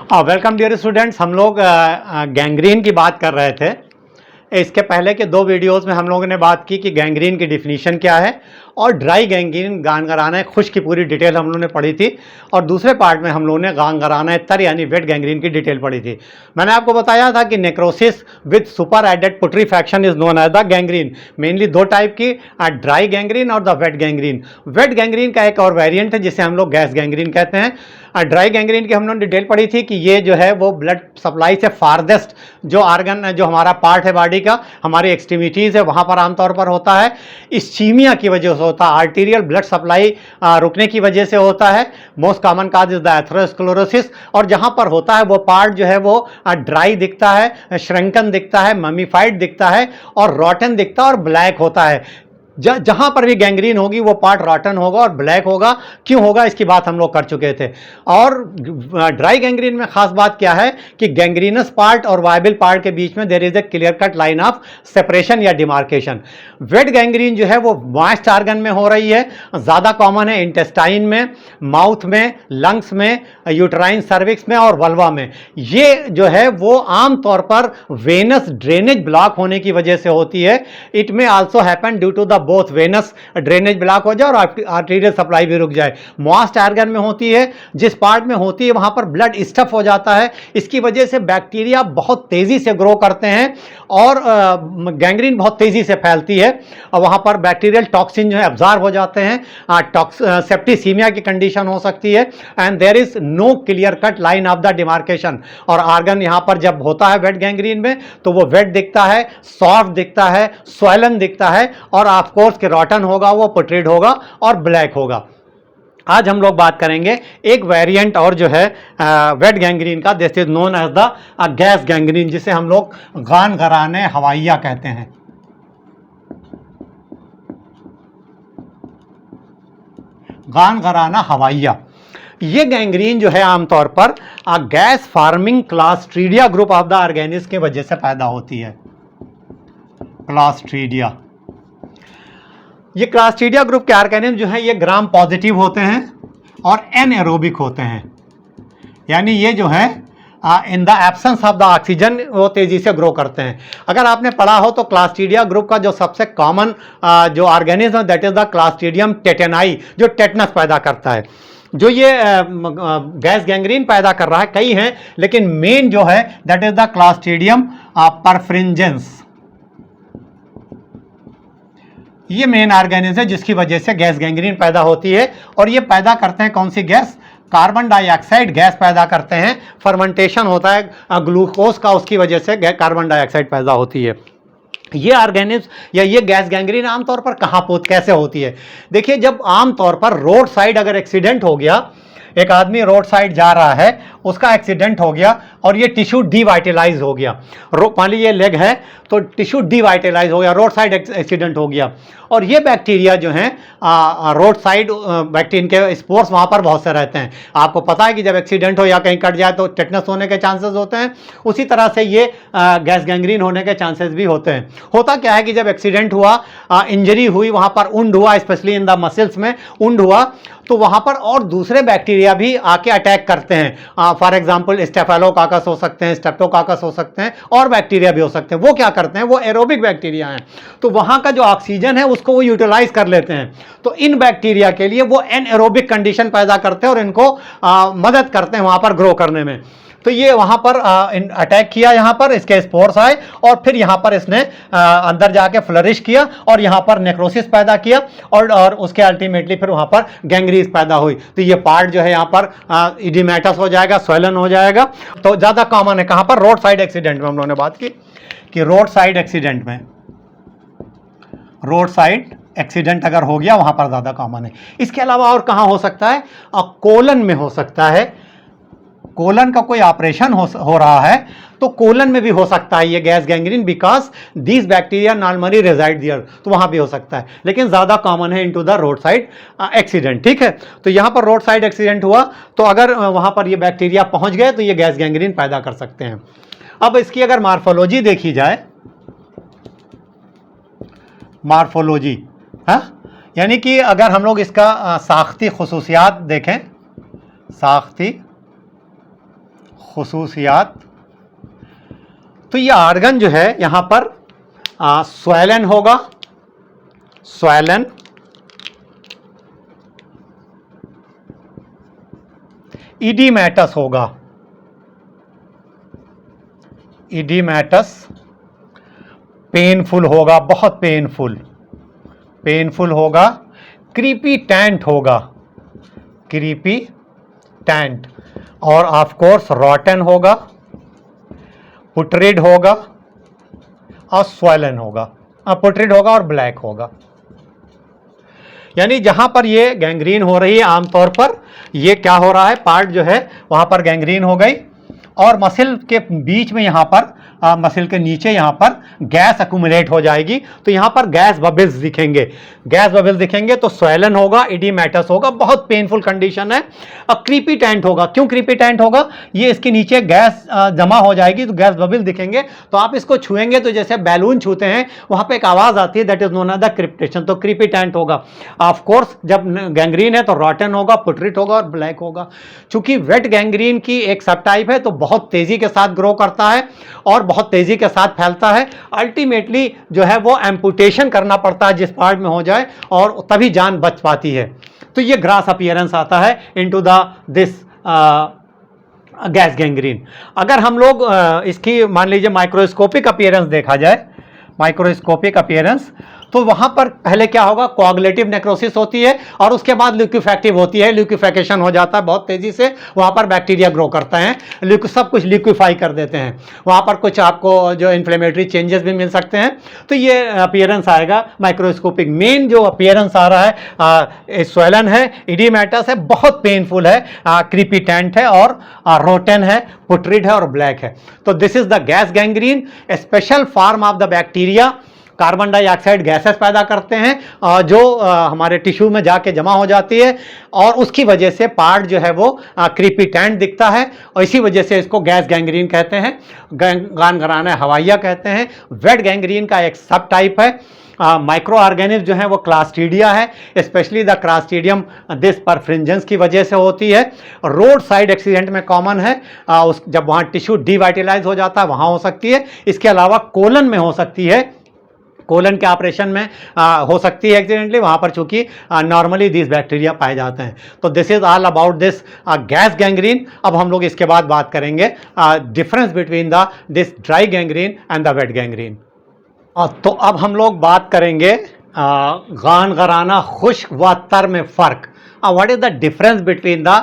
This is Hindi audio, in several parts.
Welcome dear students. हम लोग गैंग्रीन की बात कर रहे थे। इसके पहले के दो वीडियोस में हम लोगों ने बात की कि गैंग्रीन की डिफिनीशन क्या है और ड्राई गैंग्रीन गानगराना खुश की पूरी डिटेल हम लोगों ने पढ़ी थी। और दूसरे पार्ट में हम लोगों ने गानगराना तर यानी वेट गैंग्रीन की डिटेल पढ़ी थी। मैंने आपको बताया था कि necrosis with super added putrefaction is known as the gangrene. Mainly दो टाइप की, ड्राई गैंग्रीन और the wet gangrene. Wet gangrene का एक और वेरिएंट है जिसे हम लोग गैस गैंग्रीन कहते हैं। ड्राई गैंग्रीन की हम लोगों ने डिटेल पढ़ी थी कि ये जो है वो ब्लड सप्लाई से फारदेस्ट जो आर्गन जो हमारा पार्ट है बॉडी का, हमारी एक्सट्रीमिटीज़ है, वहाँ पर आमतौर पर होता है। इस्चीमिया की वजह से होता है, आर्टीरियल ब्लड सप्लाई रुकने की वजह से होता है। Most common cause is the atherosclerosis. और जहाँ पर होता है वो पार्ट जो है वो ड्राई दिखता है, श्रंकन दिखता है, ममीफाइड दिखता है और रॉटन दिखता है और ब्लैक होता है। जहां पर भी गैंग्रीन होगी वो पार्ट रॉटन होगा और ब्लैक होगा। क्यों होगा इसकी बात हम लोग कर चुके थे। और ड्राई गैंग्रीन में खास बात क्या है कि गैंग्रीनस पार्ट और वायबल पार्ट के बीच में there is a clear cut line of separation या डिमार्केशन। वेट गैंग्रीन जो है वो मॉइस्ट ऑर्गन में हो रही है, ज़्यादा कॉमन है इंटेस्टाइन में, माउथ में, लंग्स में, यूट्राइन सर्विक्स में और वल्वा में। ये जो है वो आमतौर पर वेनस ड्रेनेज ब्लॉक होने की वजह से होती है। इट में also happen due to the both venous drainage block हो जाए और आर्टीरियल सप्लाई भी रुक जाए। मॉइस्ट ऑर्गन में होती है, जिस पार्ट में होती है वहां पर ब्लड स्टफ हो जाता है। इसकी वजह से बैक्टीरिया बहुत तेजी से ग्रो करते हैं और गैंग्रीन बहुत तेजी से फैलती है और वहां पर बैक्टीरियल टॉक्सिन जो है एब्जॉर्ब हो जाते हैं। सेप्टिसीमिया की कंडीशन हो सकती है and there is no clear cut line of the demarcation. और ऑर्गन यहां पर जब होता है वेट गैंग्रीन में तो वो वेट दिखता है, सॉफ्ट दिखता है, स्वैलन दिखता है और ऑफ कोर्स के रॉटन होगा, वो पुट्रीड होगा और ब्लैक होगा। आज हम लोग बात करेंगे एक वेरिएंट और जो है वेट गैंग्रीन का, this is known as the gas gangrene, जिसे हम लोग गान गराने हवाइया कहते हैं। गान गराना हवाइया ये गैंग्रीन जो है आमतौर पर gas forming clostridia group of the organism की वजह से पैदा होती है। क्लास्ट्रीडिया, ये क्लास्ट्रीडिया ग्रुप के ऑर्गेनिज्म जो है ये ग्राम पॉजिटिव होते हैं और एनएरोबिक होते हैं। यानी ये जो है in the absence of the oxygen वो तेजी से ग्रो करते हैं। अगर आपने पढ़ा हो तो क्लास्ट्रीडिया ग्रुप का जो सबसे कॉमन जो ऑर्गेनिज्म है दैट इज द क्लास्ट्रीडियम टेटेनाई, जो टेटनस पैदा करता है। जो ये गैस गैंग्रीन पैदा कर रहा है कई हैं, लेकिन मेन जो है दैट इज द क्लास्ट्रीडियम परफ्रिंजेंस। ये मेन ऑर्गेनिज्म है जिसकी वजह से गैस गैंग्रीन पैदा होती है। और ये पैदा करते हैं कौन सी गैस? कार्बन डाइऑक्साइड गैस पैदा करते हैं। फर्मेंटेशन होता है ग्लूकोज का, उसकी वजह से कार्बन डाइऑक्साइड पैदा होती है। ये ऑर्गेनिज्म या ये गैस गैंग्रीन आमतौर पर कैसे होती है? देखिए, जब आमतौर पर रोड साइड अगर एक्सीडेंट हो गया, एक आदमी रोड साइड जा रहा है, उसका एक्सीडेंट हो गया और ये टिश्यू डीवाइटलाइज हो गया। मान लीजिए ये लेग है तो टिश्यू डीवाइटलाइज हो गया, रोड साइड एक्सीडेंट हो गया। और ये बैक्टीरिया जो हैं रोड साइड बैक्टीरिया के स्पोर्स वहाँ पर बहुत से रहते हैं। आपको पता है कि जब एक्सीडेंट हो या कहीं कट जाए तो टेटनस होने के चांसेस होते हैं। उसी तरह से ये गैस गैंग्रीन होने के चांसेस भी होते हैं। होता क्या है कि जब एक्सीडेंट हुआ, इंजरी हुई, वहाँ पर उंड हुआ, स्पेशली इन द मसल्स में उंड हुआ, तो वहाँ पर और दूसरे बैक्टीरिया भी आके अटैक करते हैं। फॉर एग्जाम्पल स्टेफेलोकाकस हो सकते हैं, स्टेप्टोकाकस हो सकते हैं और बैक्टीरिया भी हो सकते हैं। वो क्या करते हैं? वो एरोबिक बैक्टीरिया हैं, तो वहाँ का जो ऑक्सीजन है उसको वो यूटिलाइज कर लेते हैं। तो इन बैक्टीरिया के लिए वो एनएरोबिक कंडीशन पैदा करते हैं और इनको मदद करते हैं वहाँ पर ग्रो करने में। तो ये वहाँ पर अटैक किया, यहाँ पर इसके स्पोर्स आए और फिर यहाँ पर इसने अंदर जाके फ्लरिश किया और यहाँ पर नेक्रोसिस पैदा किया और उसके अल्टीमेटली फिर वहाँ पर गैंग्रीन पैदा हुई। तो ये पार्ट जो है यहाँ पर इडिमेटस हो जाएगा, स्वेलन हो जाएगा। तो ज़्यादा कॉमन है कहाँ पर? रोड साइड एक्सीडेंट में हम लोगों ने बात की कि रोड साइड एक्सीडेंट में, रोड साइड एक्सीडेंट अगर हो गया वहाँ पर ज़्यादा कॉमन है। इसके अलावा और कहाँ हो सकता है? कोलन में हो सकता है। कोलन का कोई ऑपरेशन हो रहा है तो कोलन में भी हो सकता है ये gas gangrene, because these bacteria normally reside there, तो वहाँ भी हो सकता है। लेकिन ज़्यादा कॉमन है into the road side accident. ठीक है, तो यहाँ पर रोड साइड एक्सीडेंट हुआ तो अगर वहाँ पर ये बैक्टीरिया पहुँच गए तो ये गैस गैंग्रीन पैदा कर सकते हैं। अब इसकी अगर मार्फोलॉजी देखी जाए, मार्फोलॉजी, हाँ, यानी कि अगर हम लोग इसका साख्ती खुसूसियात देखें, साख्ती खुसूसियात। तो ये ऑर्गन जो है यहां पर स्वैलन होगा, स्वैलन, इडीमेटस होगा, इडीमेटस, पेनफुल होगा, बहुत पेनफुल, पेनफुल होगा, क्रीपीटेंट होगा, क्रीपीटेंट, और ऑफ कोर्स रॉटन होगा, पुट्रिड होगा और स्वैलन होगा, पुट्रिड होगा और ब्लैक होगा। यानी जहां पर ये गैंग्रीन हो रही है आमतौर पर ये क्या हो रहा है, पार्ट जो है वहां पर गैंग्रीन हो गई और मसल के बीच में यहां पर मसल के नीचे यहां पर गैस अक्यूमुलेट हो जाएगी, तो यहां पर गैस बबल्स दिखेंगे, गैस बबल्स दिखेंगे तो स्वैलन होगा, इडीमेटस होगा, बहुत पेनफुल कंडीशन है। अब क्रीपीटेंट होगा, क्यों क्रीपीटेंट होगा, ये इसके नीचे गैस जमा हो जाएगी तो गैस बबल दिखेंगे, तो आप इसको छुएंगे तो जैसे बैलून छूते हैं वहां पर एक आवाज आती है, that is known as the crepitation, तो क्रीपीटेंट होगा। ऑफ कोर्स जब गैंग्रीन है तो रॉटन होगा, पुट्रिट होगा और ब्लैक होगा। चूंकि वेट गैंग्रीन की एक सब टाइप है तो बहुत तेजी के साथ ग्रो करता है और बहुत तेजी के साथ फैलता है, अल्टीमेटली जो है वो एम्पुटेशन करना पड़ता है जिस पार्ट में हो जाए और तभी जान बच पाती है। तो ये ग्रास अपीयरेंस आता है into the this gas gangrene. अगर हम लोग इसकी मान लीजिए माइक्रोस्कोपिक अपीयरेंस देखा जाए, माइक्रोस्कोपिक अपीयरेंस, तो वहां पर पहले क्या होगा, कोआगुलेटिव नेक्रोसिस होती है और उसके बाद लिक्विफैक्टिव होती है, लिक्विफिकेशन हो जाता है बहुत तेजी से, वहां पर बैक्टीरिया ग्रो करते हैं, सब कुछ लिक्विफाई कर देते हैं, वहां पर कुछ आपको जो इन्फ्लेमेटरी चेंजेस भी मिल सकते हैं। तो ये अपीयरेंस आएगा माइक्रोस्कोपिक। मेन जो अपीयरेंस आ रहा है स्वैलन है, इडीमेटस है, बहुत पेनफुल है, क्रीपीटेंट है और रोटन है, पुट्रिड है और ब्लैक है। तो this is the gas gangrene, A special form of the bacteria, carbon dioxide gases पैदा करते हैं जो हमारे टिश्यू में जाके जमा हो जाती है और उसकी वजह से पार्ट जो है वो क्रीपीटेंट दिखता है और इसी वजह से इसको गैस गैंग्रीन कहते हैं, गानगराना हवाइया कहते हैं। वेट गैंग्रीन का एक सब टाइप है। माइक्रो ऑर्गेनिज्म जो है वो क्लास्ट्रीडिया है, स्पेशली द क्लास्ट्रीडियम दिस परफ्रिंजेंस की वजह से होती है। रोड साइड एक्सीडेंट में कॉमन है, जब वहाँ टिश्यू डिवाइटलाइज हो जाता है वहाँ हो सकती है। इसके अलावा कोलन में हो सकती है, कोलन के ऑपरेशन में हो सकती है एक्सीडेंटली, वहाँ पर चूंकि नॉर्मली दिस बैक्टीरिया पाए जाते हैं। तो this is all about this gas gangrene. अब हम लोग इसके बाद बात करेंगे difference between the this dry gangrene and the wet gangrene. तो अब हम लोग बात करेंगे गानगराना खुश्क व तर में फ़र्क। What is the difference between the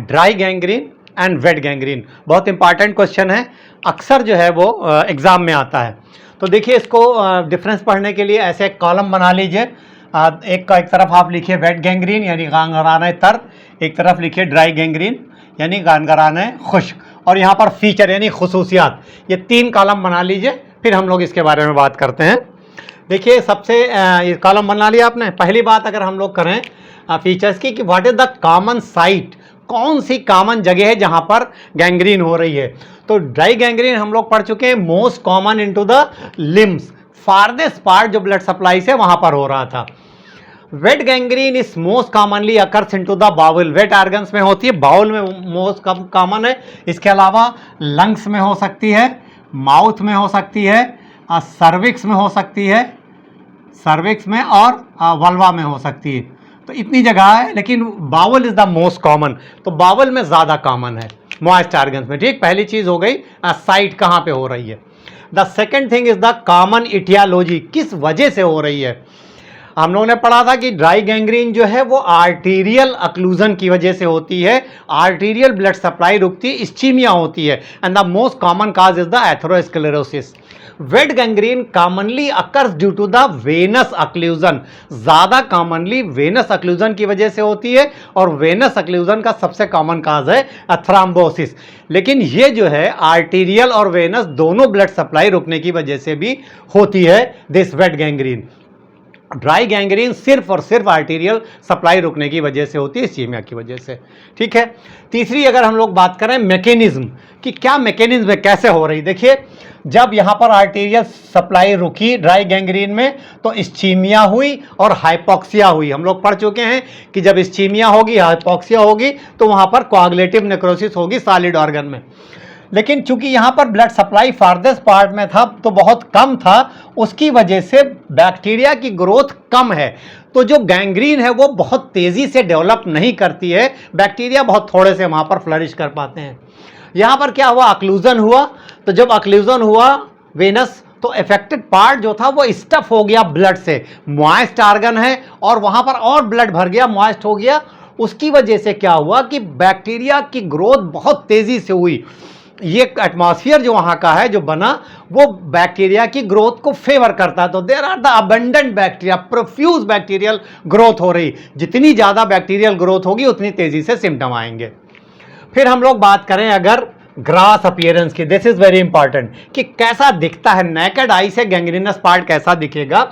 dry gangrene and wait gangrene. बहुत इंपॉर्टेंट क्वेश्चन है, अक्सर जो है वो एग्जाम में आता है। तो देखिए इसको डिफरेंस पढ़ने के लिए ऐसे एक कॉलम बना लीजिए, एक तरफ आप लिखिए वेट गैंग्रीन यानी गानगराना तर, एक तरफ लिखिए ड्राई गैंग्रीन यानी गानगराना खुश्क, और यहाँ पर फीचर यानी खुसूसियात, ये 3 कॉलम बना लीजिए, फिर हम लोग इसके बारे में बात करते हैं। देखिए सबसे ये कॉलम बना लिया आपने। पहली बात अगर हम लोग करें फीचर्स की कि what is the common site, कौन सी कॉमन जगह है जहां पर गैंग्रीन हो रही है। तो ड्राई गैंग्रीन हम लोग पढ़ चुके हैं, most common into the limbs, farthest part जो ब्लड सप्लाई से वहां पर हो रहा था। Wet gangrene is most commonly occurs into the bowel, wet organs में होती है, बाउल में मोस्ट कॉमन है। इसके अलावा लंग्स में हो सकती है, माउथ में हो सकती है, सर्विक्स में हो सकती है, सर्विक्स में और वल्वा में हो सकती है। तो इतनी जगह है, लेकिन bowel is the most common, तो बावल में ज़्यादा कॉमन है मॉइस्ट ऑर्गन्स में। ठीक, पहली चीज़ हो गई साइट कहाँ पे हो रही है। The second thing is the common etiology, किस वजह से हो रही है। हम लोगों ने पढ़ा था कि ड्राई गैंग्रीन जो है वो आर्टीरियल अक्लूजन की वजह से होती है, आर्टीरियल ब्लड सप्लाई रुकती है, इस्चीमिया होती है, and the most common cause is the atherosclerosis. Wet gangrene commonly occurs due to the venous occlusion, ज़्यादा कॉमनली वेनस अक्लूजन की वजह से होती है, और वेनस अक्लूजन का सबसे कॉमन काज है थ्रोम्बोसिस। लेकिन ये जो है आर्टीरियल और वेनस दोनों ब्लड सप्लाई रुकने की वजह से भी होती है this wait gangrene. Dry gangrene सिर्फ और सिर्फ आर्टीरियल सप्लाई रुकने की वजह से होती है, इस्चीमिया की वजह से। ठीक है, तीसरी अगर हम लोग बात करें मैकेनिज्म कि क्या मैकेनिज्म है, कैसे हो रही। देखिए जब यहाँ पर आर्टीरियल सप्लाई रुकी ड्राई गैंग्रीन में तो इस्चीमिया हुई और हाइपोक्सिया हुई। हम लोग पढ़ चुके हैं कि जब इस्चीमिया होगी, हाइपोक्सिया होगी, तो वहाँ पर कोआगुलेटिव नेक्रोसिस होगी सॉलिड ऑर्गन में। लेकिन चूंकि यहाँ पर ब्लड सप्लाई फार्देस्ट पार्ट में था तो बहुत कम था, उसकी वजह से बैक्टीरिया की ग्रोथ कम है, तो जो गैंग्रीन है वो बहुत तेज़ी से डेवलप नहीं करती है, बैक्टीरिया बहुत थोड़े से वहाँ पर फ्लरिश कर पाते हैं। यहाँ पर क्या हुआ, अक्लूजन हुआ, तो जब अक्लूजन हुआ वेनस तो अफेक्टेड पार्ट जो था वो स्टफ हो गया ब्लड से, मॉइस्ट आर्गन है और वहाँ पर और ब्लड भर गया, मॉइस्ट हो गया, उसकी वजह से क्या हुआ कि बैक्टीरिया की ग्रोथ बहुत तेज़ी से हुई। ये एटमॉस्फेयर जो वहाँ का है जो बना वो बैक्टीरिया की ग्रोथ को फेवर करता है, तो there are the abundant bacteria, profuse bacterial growth हो रही, जितनी ज़्यादा बैक्टीरियल ग्रोथ होगी उतनी तेज़ी से सिम्टम आएंगे। फिर हम लोग बात करें अगर ग्रास अपीयरेंस की, दिस इज वेरी इंपॉर्टेंट कि कैसा दिखता है, नेकेड आई से गैंग्रीनस पार्ट कैसा दिखेगा।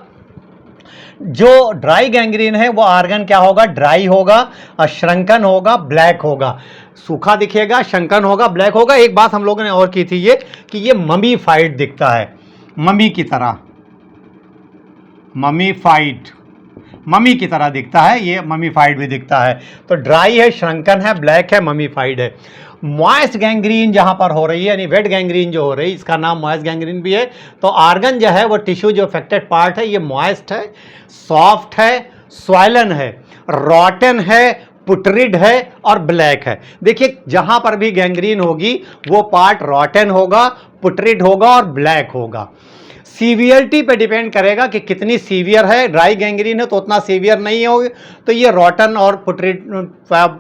जो ड्राई गैंग्रीन है वो आर्गन क्या होगा, ड्राई होगा और श्रंकन होगा, ब्लैक होगा, सूखा दिखेगा, श्रंकन होगा, ब्लैक होगा। एक बात हम लोगों ने और की थी ये कि ये ममीफाइड दिखता है, ममी की तरह, ममी की तरह दिखता है, ये ममीफाइड भी दिखता है। तो ड्राई है, श्रंकन है, ब्लैक है, ममीफाइड है। मॉइस्ट गैंग्रीन जहाँ पर हो रही है यानी वेट गैंग्रीन जो हो रही है, इसका नाम मॉइस्ट गैंग्रीन भी है। तो आर्गन जो है वो टिश्यू जो अफेक्टेड पार्ट है ये मॉइस्ट है, सॉफ्ट है, स्वाइलन है, रॉटन है, पुटरिड है और ब्लैक है। देखिए जहाँ पर भी गैंग्रीन होगी वो पार्ट रॉटन होगा, पुटरिड होगा और ब्लैक होगा। सीवियरिटी पे डिपेंड करेगा कि कितनी सीवियर है, ड्राई गैंग्रीन है तो उतना सीवियर नहीं होगी, तो ये रॉटन और पुटरिड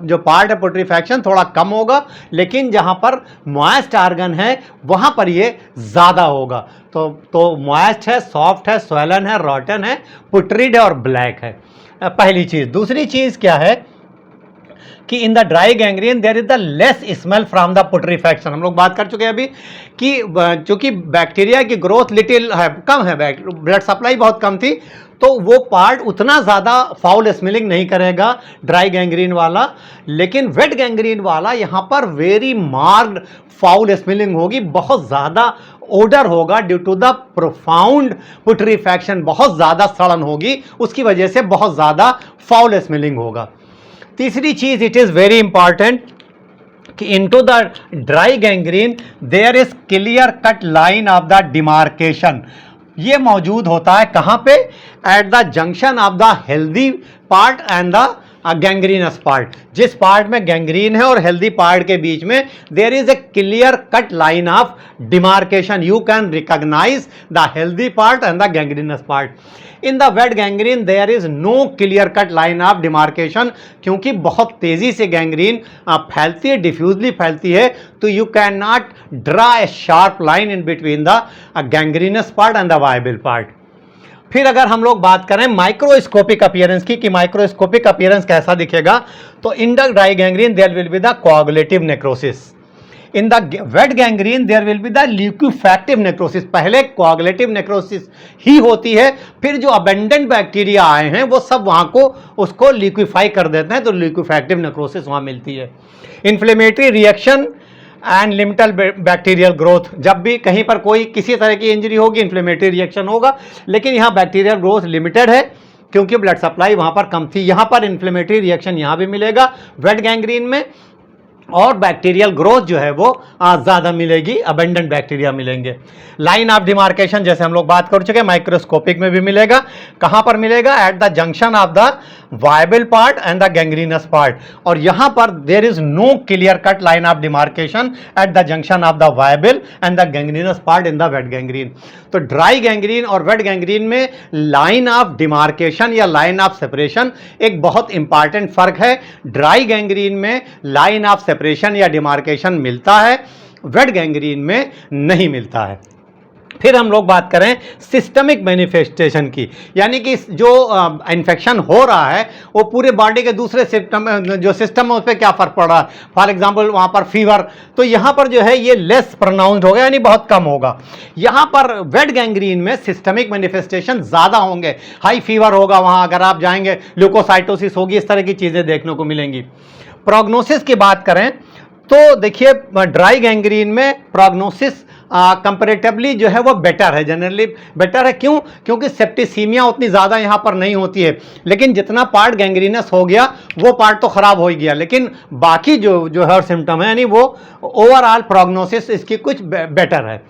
जो पार्ट है पुट्रीफैक्शन थोड़ा कम होगा, लेकिन जहाँ पर मॉइस्ट आर्गन है वहाँ पर ये ज़्यादा होगा। तो मॉइस्ट है, सॉफ्ट है, स्वैलन है, रॉटन है, पुटरिड है और ब्लैक है, पहली चीज़। दूसरी चीज़ क्या है कि in the dry gangrene there is the less smell from the putrefaction. हम लोग बात कर चुके हैं अभी कि चूंकि बैक्टीरिया की ग्रोथ लिटिल है, कम है, ब्लड सप्लाई बहुत कम थी, तो वो पार्ट उतना ज़्यादा फाउल स्मेलिंग नहीं करेगा ड्राई गैंग्रीन वाला, लेकिन वेट गैंग्रीन वाला यहाँ पर वेरी मार्क्ड फाउल स्मेलिंग होगी, बहुत ज़्यादा ओडर होगा ड्यू टू द प्रोफाउंड पुट्रीफैक्शन, बहुत ज़्यादा सड़न होगी, उसकी वजह से बहुत ज़्यादा फाउल स्मेलिंग होगा। तीसरी चीज, इट इज वेरी इंपॉर्टेंट कि into the dry gangrene there is clear cut line of the demarcation. ये मौजूद होता है कहाँ पे, at the junction of the healthy part and the gangrenous part. जिस पार्ट में गैंग्रीन है और हेल्दी पार्ट के बीच में there is a clear cut line of demarcation, you can recognise the healthy part and the gangrenous part. In the wet gangrene there is no clear cut line of demarcation, क्योंकि बहुत तेजी से गैंग्रीन फैलती है, डिफ्यूजली फैलती है, तो you can not draw a sharp line in between the gangrenous part and the viable part. फिर अगर हम लोग बात करें माइक्रोस्कोपिक अपीयरेंस की कि माइक्रोस्कोपिक अपीयरेंस कैसा दिखेगा, तो in the dry gangrene there will be the coagulative necrosis, in the wet gangrene there will be the liquefactive necrosis. पहले कोआगुलेटिव नेक्रोसिस ही होती है, फिर जो अबेंडेंट बैक्टीरिया आए हैं वो सब वहाँ को उसको लिक्विफाई कर देते हैं, तो लिक्विफैक्टिव नेक्रोसिस वहाँ मिलती है। Inflammatory reaction and limited bacterial growth, जब भी कहीं पर कोई किसी तरह की इंजरी होगी इन्फ्लेमेटरी रिएक्शन होगा, लेकिन यहाँ बैक्टीरियल ग्रोथ लिमिटेड है क्योंकि ब्लड सप्लाई वहाँ पर कम थी। यहाँ पर इन्फ्लेमेटरी रिएक्शन यहाँ भी मिलेगा वेट गैंग्रीन में, और बैक्टीरियल ग्रोथ जो है वो ज़्यादा मिलेगी, अबेंडेंट बैक्टीरिया मिलेंगे। लाइन ऑफ डिमार्केशन जैसे हम लोग बात कर चुके हैं माइक्रोस्कोपिक में भी मिलेगा, कहाँ पर मिलेगा, at the junction of the viable part and the gangrenous part, और यहाँ पर there is no clear cut line of demarcation at the junction of the viable and the gangrenous part in the wet gangrene. तो ड्राई गैंग्रीन और वेट गैंग्रीन में लाइन ऑफ डिमार्केशन या लाइन ऑफ सेपरेशन एक बहुत इंपॉर्टेंट फर्क है। ड्राई गैंग्रीन में लाइन ऑफ सेपरेशन या डिमार्केशन मिलता है, वेट गैंग्रीन में नहीं मिलता है। फिर हम लोग बात करें सिस्टमिक मैनिफेस्टेशन की, यानी कि जो इन्फेक्शन हो रहा है वो पूरे बॉडी के दूसरे सिस्टम है उस पर क्या फर्क पड़ रहा है। फॉर एग्जांपल वहाँ पर फीवर, तो यहाँ पर जो है ये लेस प्रोनाउंस्ड होगा, यानी बहुत कम होगा। यहाँ पर वेट गैंग्रीन में सिस्टमिक मैनिफेस्टेशन ज़्यादा होंगे, हाई फीवर होगा, वहाँ अगर आप जाएंगे ल्यूकोसाइटोसिस होगी, इस तरह की चीज़ें देखने को मिलेंगी। प्रोग्नोसिस की बात करें तो देखिए ड्राई गैंग्रीन में प्रोग्नोसिस कंपेरेटिवली जो है वो बेटर है, जनरली बेटर है। क्यों? क्योंकि सेप्टिसीमिया उतनी ज़्यादा यहाँ पर नहीं होती है, लेकिन जितना पार्ट गैंग्रीनस हो गया वो पार्ट तो ख़राब हो ही गया, लेकिन बाकी जो है सिम्टम है, यानी वो ओवरऑल प्रोग्नोसिस इसकी कुछ बेटर है।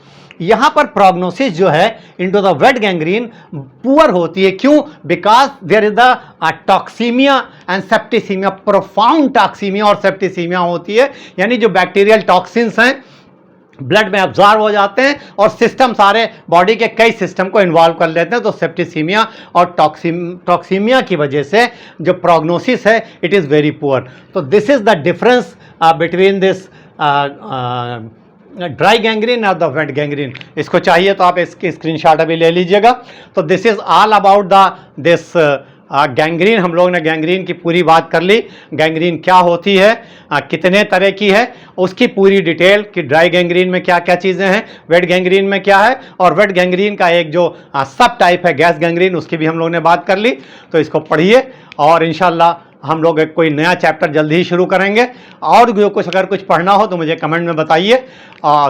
यहाँ पर प्रोग्नोसिस जो है into the wet gangrene poor होती है। क्यों? Because there is the toxaemia and septicaemia, profound toxaemia और सेप्टिसीमिया होती है, यानी जो बैक्टीरियल टॉक्सिन्स हैं ब्लड में अब्जॉर्ब हो जाते हैं और सिस्टम सारे बॉडी के कई सिस्टम को इन्वॉल्व कर लेते हैं। तो सेप्टिसीमिया और टॉक्सीमिया की वजह से जो प्रोग्नोसिस है इट इज़ वेरी पुअर। तो this is the difference between this dry gangrene और द वेट गैंग्रीन। इसको चाहिए तो आप इसकी स्क्रीनशॉट अभी ले लीजिएगा। तो this is all about this gangrene. हम लोग ने गैंग्रीन की पूरी बात कर ली, गैंग्रीन क्या होती है, कितने तरह की है, उसकी पूरी डिटेल कि ड्राई गैंग्रीन में क्या क्या चीज़ें हैं, वेट गैंग्रीन में क्या है, और वेट गैंग्रीन का एक जो सब टाइप है गैस गैंग्रीन, उसकी भी हम लोग ने बात कर ली। तो इसको पढ़िए और इंशाल्लाह हम लोग एक कोई नया चैप्टर जल्दी ही शुरू करेंगे। और जो कुछ अगर कुछ पढ़ना हो तो मुझे कमेंट में बताइए।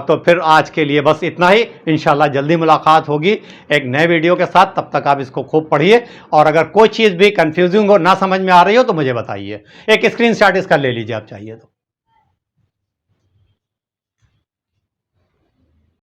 तो फिर आज के लिए बस इतना ही। इंशाल्लाह जल्दी मुलाकात होगी एक नए वीडियो के साथ। तब तक आप इसको खूब पढ़िए और अगर कोई चीज़ भी कंफ्यूजिंग हो, ना समझ में आ रही हो तो मुझे बताइए। एक स्क्रीनशॉट इसका ले लीजिए आप चाहिए तो।